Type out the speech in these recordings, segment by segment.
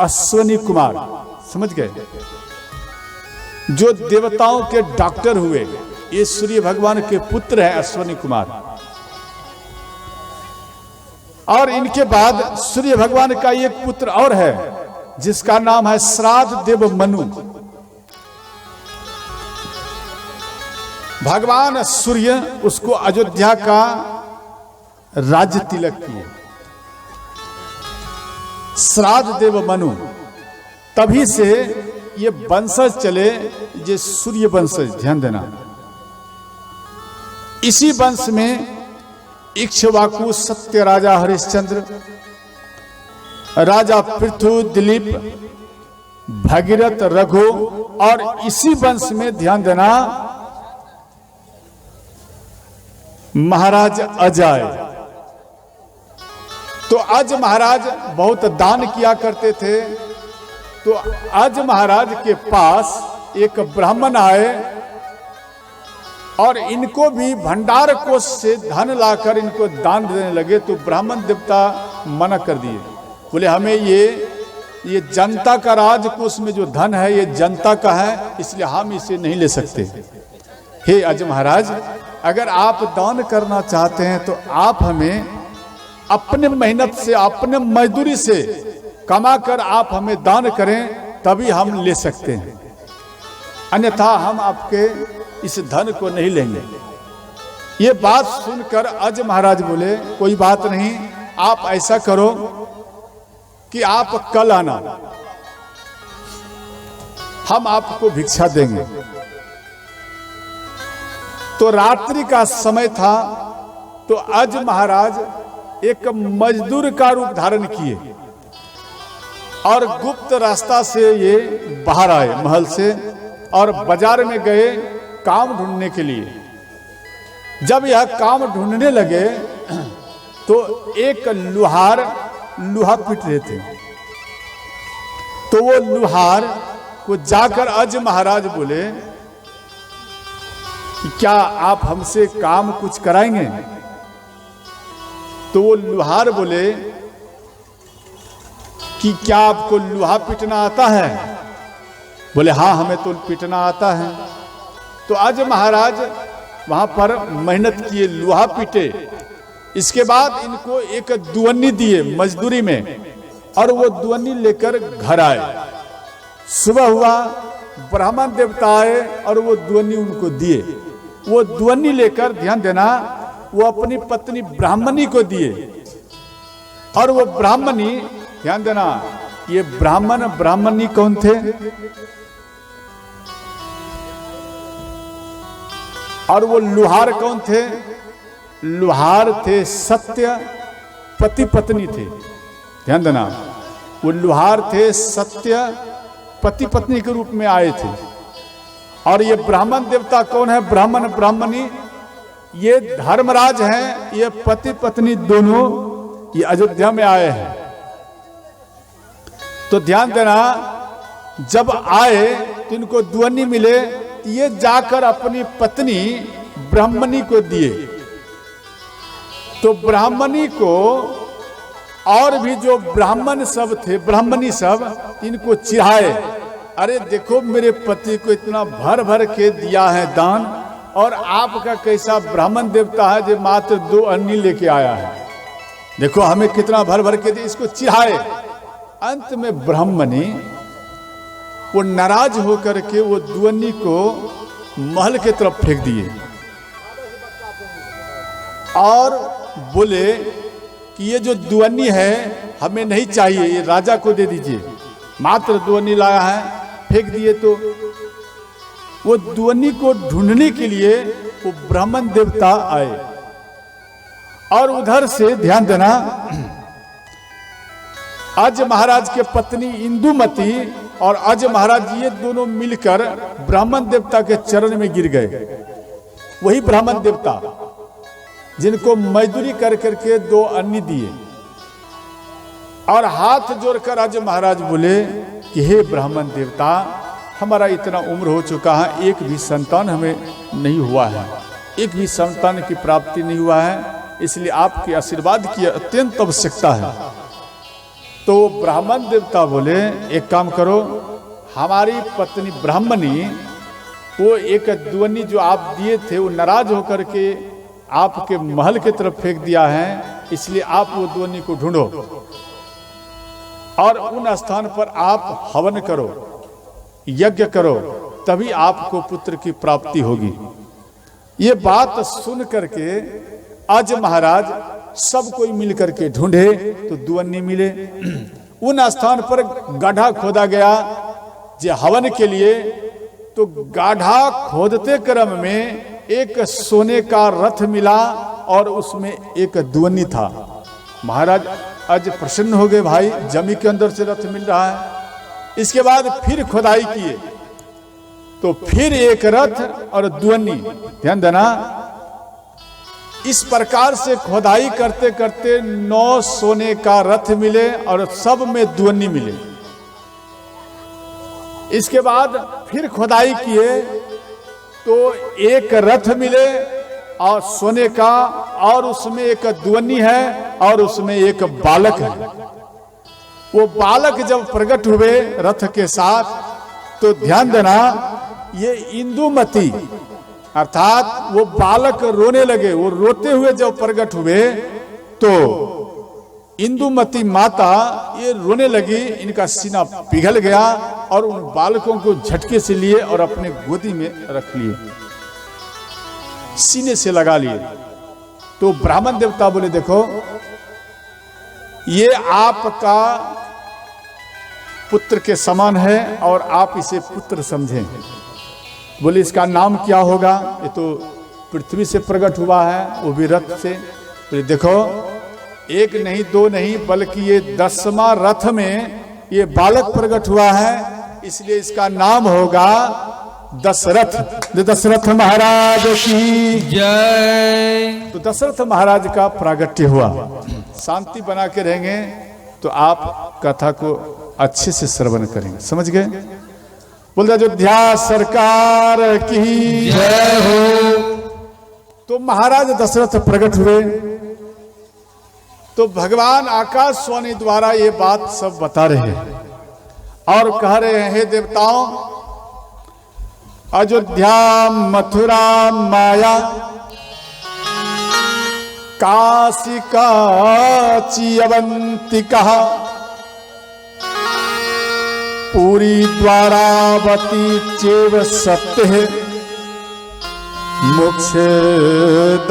अश्वनी कुमार, समझ गए, जो देवताओं के डॉक्टर हुए, ये सूर्य भगवान के पुत्र हैं अश्वनी कुमार। और इनके बाद सूर्य भगवान का एक पुत्र और है जिसका नाम है श्राद्ध देव मनु। भगवान सूर्य उसको अयोध्या का राज्य तिलक किए, श्राद्ध देव मनु। तभी से ये वंशज चले, ये सूर्य वंशज, ध्यान देना। इसी वंश में इक्ष्वाकु, सत्य राजा हरिश्चंद्र, राजा पृथु, दिलीप, भगीरथ, रघु, और इसी वंश में ध्यान देना महाराज अजय। तो अज महाराज बहुत दान किया करते थे। तो अज महाराज के पास एक ब्राह्मण आए और इनको भी भंडार कोष से धन लाकर इनको दान देने लगे। तो ब्राह्मण देवता मना कर दिए, बोले हमें ये जनता का राजकोष में जो धन है ये जनता का है, इसलिए हम इसे नहीं ले सकते। हे अज महाराज, अगर आप दान करना चाहते हैं तो आप हमें अपने मेहनत से, अपने मजदूरी से कमा कर आप हमें दान करें, तभी हम ले सकते हैं, अन्यथा हम आपके इस धन को नहीं लेंगे। ये बात सुनकर अज महाराज बोले कोई बात नहीं, आप ऐसा करो कि आप कल आना, हम आपको भिक्षा देंगे। तो रात्रि का समय था। तो अज महाराज एक मजदूर का रूप धारण किए और गुप्त रास्ता से ये बाहर आए महल से और बाजार में गए काम ढूंढने के लिए। जब यह काम ढूंढने लगे तो एक लुहार लोहा पीट रहे थे। तो वो लुहार को जाकर अज महाराज बोले कि क्या आप हमसे काम कुछ कराएंगे? तो वो लुहार बोले कि क्या आपको लोहा पीटना आता है? बोले हाँ, हमें तो पीटना आता है। तो आज महाराज वहां पर मेहनत किए, लोहा पीटे। इसके बाद इनको एक दुअन्नी दिए मजदूरी में, और वो दुअन्नी लेकर घर आए। सुबह हुआ, ब्राह्मण देवता आए और वो दुअन्नी उनको दिए। वो दुअन्नी लेकर, ध्यान देना, वो अपनी पत्नी ब्राह्मणी को दिए। और वो ब्राह्मणी, ध्यान देना, ये ब्राह्मणी कौन थे? और वो लुहार कौन थे? लुहार थे सत्य, पति पत्नी थे। ध्यान देना, वो लुहार थे सत्य, पति पत्नी के रूप में आए थे। और ये ब्राह्मण देवता कौन है? ब्राह्मणी, ये धर्मराज हैं। ये पति पत्नी दोनों ये अयोध्या में आए हैं। तो ध्यान देना, जब आए तो इनको दुअन्नी मिले, ये जाकर अपनी पत्नी ब्राह्मणी को दिए। तो ब्राह्मणी को और भी जो ब्राह्मण सब थे, ब्राह्मणी सब, इनको चिढ़ाए, अरे देखो मेरे पति को इतना भर भर के दिया है दान, और आपका कैसा ब्राह्मण देवता है जो मात्र 2 अन्नी लेके आया है, देखो हमें कितना भर भर के दिया। इसको चिढ़ाए। अंत में ब्राह्मणी वो नाराज होकर के वो दुअन्नी को महल के तरफ फेंक दिए और बोले कि ये जो दुअन्नी है हमें नहीं चाहिए, ये राजा को दे दीजिए, मात्र दुअन्नी लाया है, फेंक दिए। तो वो दुअन्नी को ढूंढने के लिए वो ब्राह्मण देवता आए। और उधर से ध्यान देना, अज महाराज के पत्नी इंदुमती और अज महाराज ये दोनों मिलकर ब्राह्मण देवता के चरण में गिर गए। वही ब्राह्मण देवता जिनको मजदूरी कर करके 2 अन्नी दिए, और हाथ जोड़कर अज महाराज बोले कि हे ब्राह्मण देवता, हमारा इतना उम्र हो चुका है, एक भी संतान हमें नहीं हुआ है, एक भी संतान की प्राप्ति नहीं हुआ है, इसलिए आपके आशीर्वाद की अत्यंत आवश्यकता है। तो ब्राह्मण देवता बोले एक काम करो, हमारी पत्नी ब्राह्मणी वो एक ध्वनि जो आप दिए थे वो नाराज होकर के आपके महल की तरफ फेंक दिया है, इसलिए आप वो ध्वनि को ढूंढो और उन स्थान पर आप हवन करो, यज्ञ करो, तभी आपको पुत्र की प्राप्ति होगी। ये बात सुन करके अज महाराज सब कोई मिल करके ढूंढे तो ध्वनि मिले। उन स्थान पर गाढ़ा खोदा गया जो हवन के लिए, तो गाढ़ा खोदते क्रम में एक सोने का रथ मिला और उसमें एक ध्वनि था। महाराज आज प्रसन्न हो गए, भाई जमी के अंदर से रथ मिल रहा है। इसके बाद फिर खुदाई किए तो फिर एक रथ और ध्वनि, ध्यान देना, इस प्रकार से खुदाई करते करते 9 सोने का रथ मिले और सब में ध्वनि मिले। इसके बाद फिर खुदाई किए तो एक रथ मिले और सोने का, और उसमें एक ध्वनि है और उसमें एक बालक है। वो बालक जब प्रकट हुए रथ के साथ, तो ध्यान देना, ये इंदुमती अर्थात वो बालक रोने लगे। वो रोते हुए जब प्रकट हुए तो इंदुमती माता ये रोने लगी, इनका सीना पिघल गया और उन बालकों को झटके से लिए और अपने गोदी में रख लिए, सीने से लगा लिए। तो ब्राह्मण देवता बोले देखो, ये आपका पुत्र के समान है और आप इसे पुत्र समझें। बोले इसका नाम क्या होगा? ये तो पृथ्वी से प्रकट हुआ है, वो भी रथ से। बोले देखो, एक नहीं दो नहीं बल्कि ये 10वां रथ में ये बालक प्रकट हुआ है, इसलिए इसका नाम होगा दशरथ। दशरथ महाराज की जय। तो दशरथ महाराज का प्रागट्य हुआ। शांति बना के रहेंगे तो आप कथा को अच्छे से श्रवण करेंगे, समझ गए? बोलते अयोध्या सरकार की जय हो। तो महाराज दशरथ प्रकट हुए तो भगवान आकाशवाणी द्वारा ये बात सब बता रहे हैं और कह रहे हैं, हे देवताओं, अयोध्या मथुरा माया काशी काची अवंतिका पूरी द्वारावती चेव सत्य है मोक्षदायिका।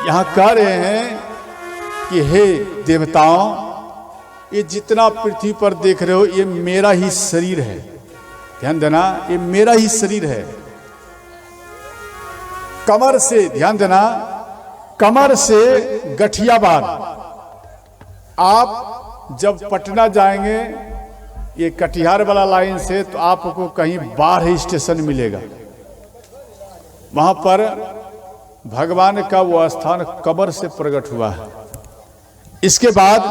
यहां कह रहे हैं कि हे देवताओं, ये जितना पृथ्वी पर देख रहे हो ये मेरा ही शरीर है। ध्यान देना, ये मेरा ही शरीर है। कमर से, ध्यान देना, कमर से गठिया बांध। आप जब पटना जाएंगे ये कटिहार वाला लाइन से, तो आपको कहीं बाढ़ स्टेशन मिलेगा, वहां पर भगवान का वो स्थान कमर से प्रकट हुआ है। इसके बाद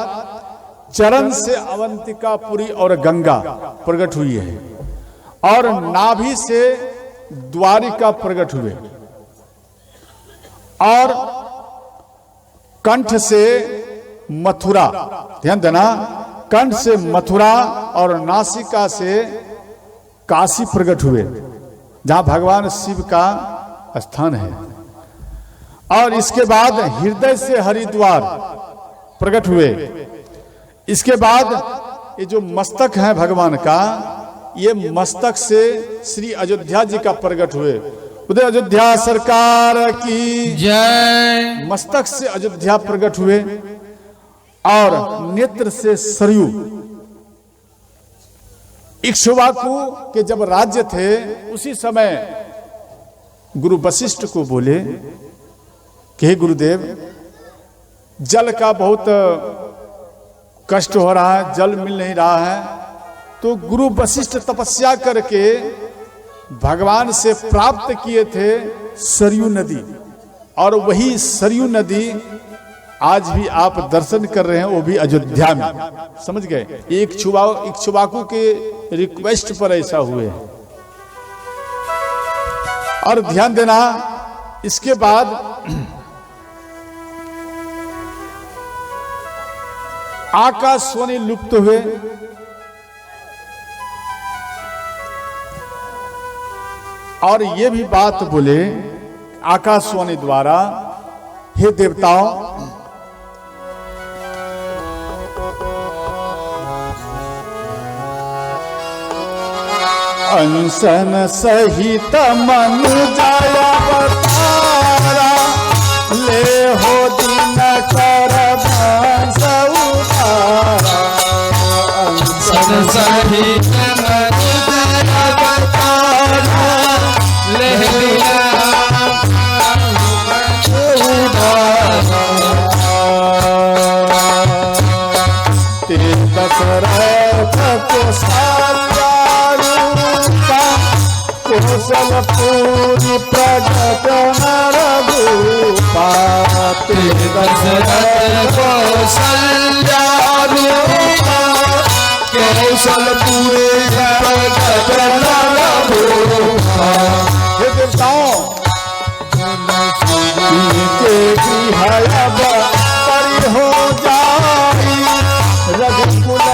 चरण से अवंतिकापुरी और गंगा प्रकट हुई है और नाभि से द्वारिका प्रकट हुए और कंठ से मथुरा, ध्यान देना, कंठ से मथुरा और नासिका से काशी प्रकट हुए, जहां भगवान शिव का स्थान है। और इसके बाद हृदय से हरिद्वार प्रकट हुए। इसके बाद ये जो मस्तक है भगवान का, ये मस्तक से श्री अयोध्या जी का प्रकट हुए। उदय अयोध्या सरकार की जय। मस्तक से अयोध्या प्रकट हुए और नेत्र से सरयू। इक्ष्वाकु के जब राज्य थे उसी समय गुरु वशिष्ठ को बोले कि हे गुरुदेव, जल का बहुत कष्ट हो रहा है, जल मिल नहीं रहा है। तो गुरु वशिष्ठ तपस्या करके भगवान से प्राप्त किए थे सरयू नदी, और वही सरयू नदी आज भी आप दर्शन कर रहे हैं, वो भी अयोध्या में, समझ गए? इक्ष्वाकु के रिक्वेस्ट पर ऐसा हुए। और ध्यान देना, इसके बाद आकाशवाणी लुप्त हुए, और ये भी बात बोले आकाशवाणी द्वारा, हे देवताओं, अनशन सहित मन जाया बतारा, ले हो दिन कर भांस उतारा। अनशन सहित मन जाया बतारा, ले दिन दशरथ को कौशलपुरी प्रगट नर भूपा। दशरथ कौशल्या रूपा, कौशलपुरी प्रगट नर भूपा। हे देवताओं, के गृह परि हो जाई, रघुकुल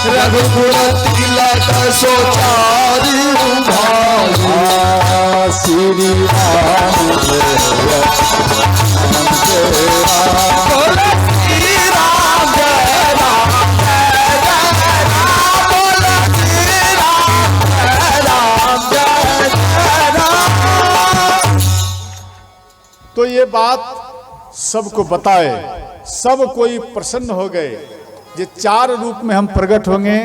रघुकुल तिलक सोचारी श्री राम तो ये बात सबको बताए, सब कोई प्रसन्न हो गए। ये 4 रूप में हम प्रकट होंगे,